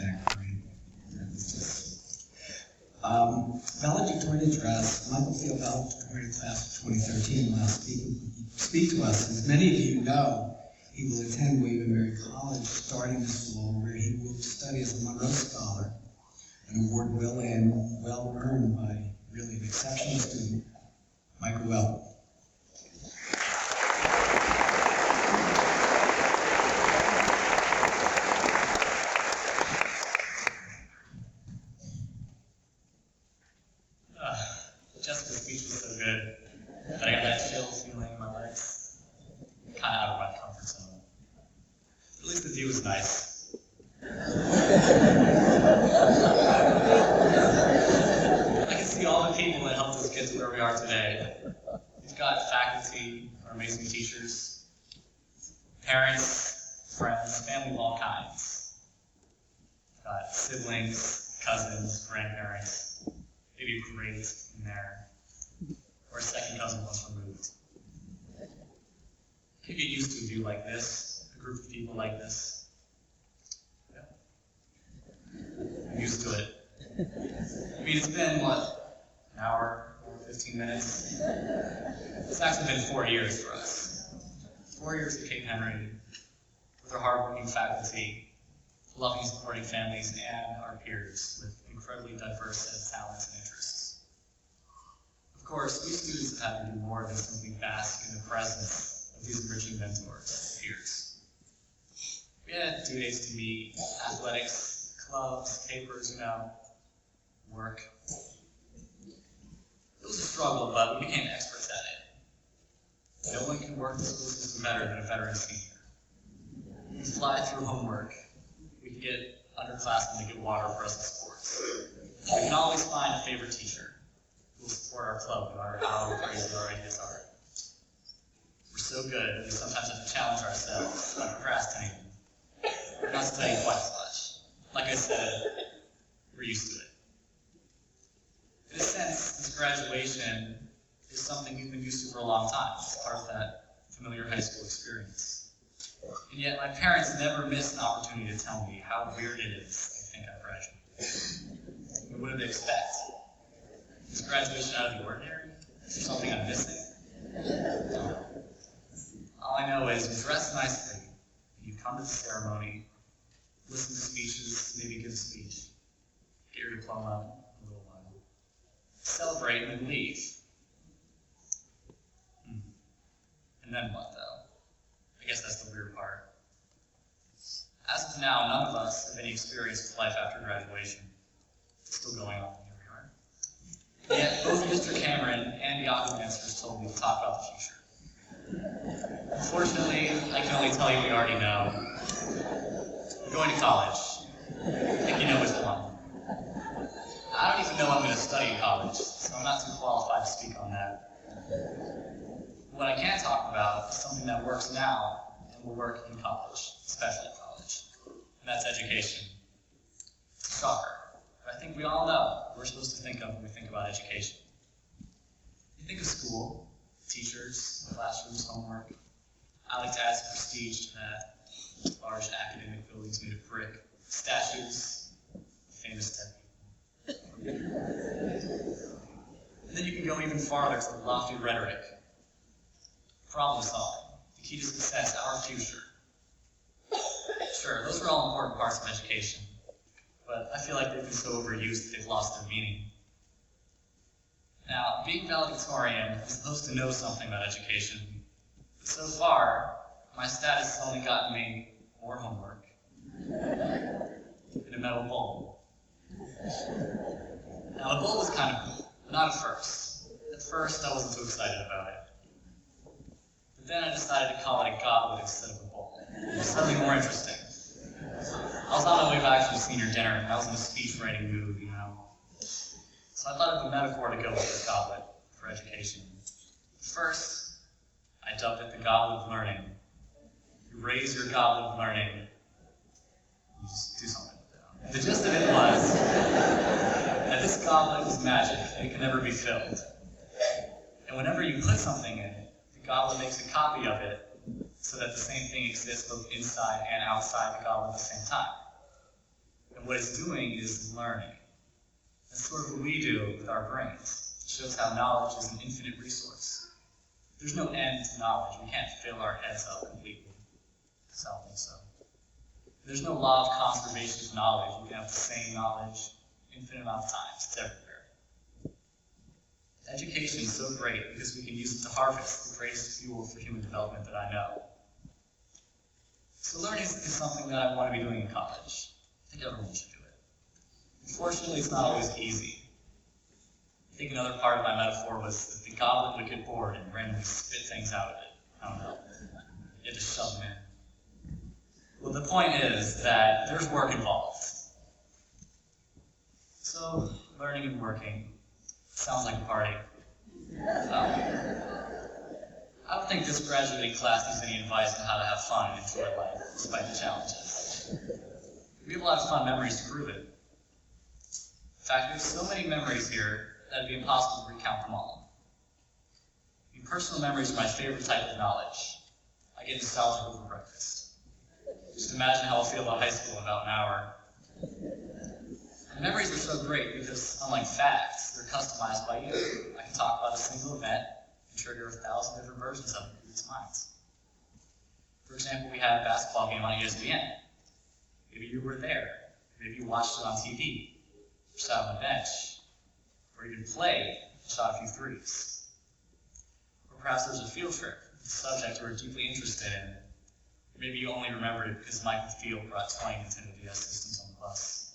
back, right? Valedictorian address. Michael Field, valedictorian class of 2013, will speak to us. As many of you know, he will attend William & Mary College, starting this fall, where he will study as a Monroe Scholar, an award well earned by really an exceptional student, Michael Well. Jessica's speech was so good that I got that chill feeling in my legs, kind of out of my comfort zone. At least the view was nice. I can see all the people that helped us get to where we are today. We've got faculty, our amazing teachers, parents, friends, family of all kinds. We've got siblings, cousins, grandparents. Maybe a great in there, or a second cousin once removed. You get used to a view like this, a group of people like this. Yep. I'm used to it. I mean, it's been, what, an hour, or 15 minutes? It's actually been 4 years for us. 4 years at Cape Henry, with our hardworking faculty, loving and supporting families, and our peers with incredibly diverse set of talents and interests. Of course, we students have had to do more than simply bask in the presence of these enriching mentors and peers. We had due dates to meet, athletics, clubs, papers, work. It was a struggle, but we became experts at it. No one can work the school system better than a veteran senior. We fly through homework. We can get underclassmen to get water for us in sports. We can always find a favorite teacher who will support our club no matter how crazy our ideas are. We're so good that we sometimes have to challenge ourselves by procrastinating. We're not studying quite as much. Like I said, we're used to it. In a sense, this graduation is something we've been used to for a long time. It's part of that familiar high school experience. And yet my parents never missed an opportunity to tell me how weird it is they think I graduated. What did they expect? Is graduation out of the ordinary? Is there something I'm missing? No. All I know is you dress nicely, and you come to the ceremony, listen to speeches, maybe give a speech, get your diploma in a little while, celebrate, and then leave. And then what, though? I guess that's the weird part. As of now, none of us have any experience with life after graduation. It's still going on, here we are. Yet, both Mr. Cameron and the audio dancers told me to talk about the future. Unfortunately, I can only tell you we already know. I'm going to college. I think you know which one. I don't even know I'm going to study in college, so I'm not too qualified to speak on that. What I can talk about is something that works now and will work in college, especially in college, and that's education. It's a shocker, but I think we all know what we're supposed to think of when we think about education. You think of school, teachers, classrooms, homework. I like to add some prestige to that. Large academic buildings made of brick, statues, famous dead people. And then you can go even farther to the lofty rhetoric. Problem solving, the key to success, our future. Sure, those are all important parts of education, but I feel like they've been so overused that they've lost their meaning. Now, being valedictorian is supposed to know something about education, but so far, my status has only gotten me more homework and a metal bowl. Now, the bowl was kind of cool, but not at first. At first, I wasn't too excited about it. But then I decided to call it a goblet instead of a bowl. It was something more interesting. I was on my way back from senior dinner, and I was in a speech-writing mood, So I thought of a metaphor to go with this goblet for education. First, I dubbed it the goblet of learning. You raise your goblet of learning, you just do something with it. And the gist of it was that this goblet is magic, and it can never be filled. And whenever you put something in it, the goblet makes a copy of it so that the same thing exists both inside and outside the goblet at the same time. And what it's doing is learning. That's sort of what we do with our brains. It shows how knowledge is an infinite resource. There's no end to knowledge. We can't fill our heads up completely. So I don't think so. There's no law of conservation of knowledge. You can have the same knowledge infinite amount of times. It's everywhere. Education is so great because we can use it to harvest the greatest fuel for human development that I know. So learning is something that I want to be doing in college. I think everyone should do it. Unfortunately, it's not always easy. I think another part of my metaphor was that the goblet would get bored and randomly spit things out of it. I don't know. You had to shove them in. Well, the point is that there's work involved. So, learning and working sounds like a party. I don't think this graduating class needs any advice on how to have fun and enjoy life, despite the challenges. We have a lot of fun memories to prove it. In fact, we have so many memories here that it'd be impossible to recount them all. Personal memories are my favorite type of knowledge. I get nostalgic over breakfast. Just imagine how I'll feel about high school in about an hour. And memories are so great because, unlike facts, they're customized by you. I can talk about a single event and trigger 1,000 different versions of it in people's minds. For example, we had a basketball game on ESPN. Maybe you were there. Maybe you watched it on TV, or sat on the bench, or even played and shot a few threes. Or perhaps there was a field trip with a subject you were deeply interested in. Or maybe you only remembered it because Michael Field brought 20 Nintendo DS systems on the bus.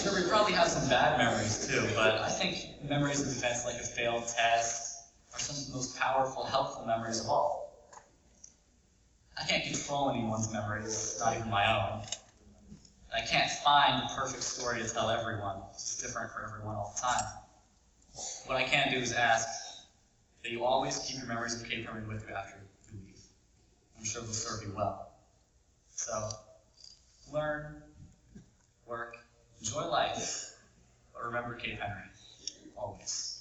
Sure, we probably have some bad memories too, but I think memories of events like a failed test are some of the most powerful, helpful memories of all. I can't control anyone's memories, not even my own. I can't find the perfect story to tell everyone. It's different for everyone all the time. What I can do is ask that you always keep your memories of Cape Henry with you after you leave. I'm sure they'll serve you well. So, learn, work, enjoy life, but remember Cape Henry, always.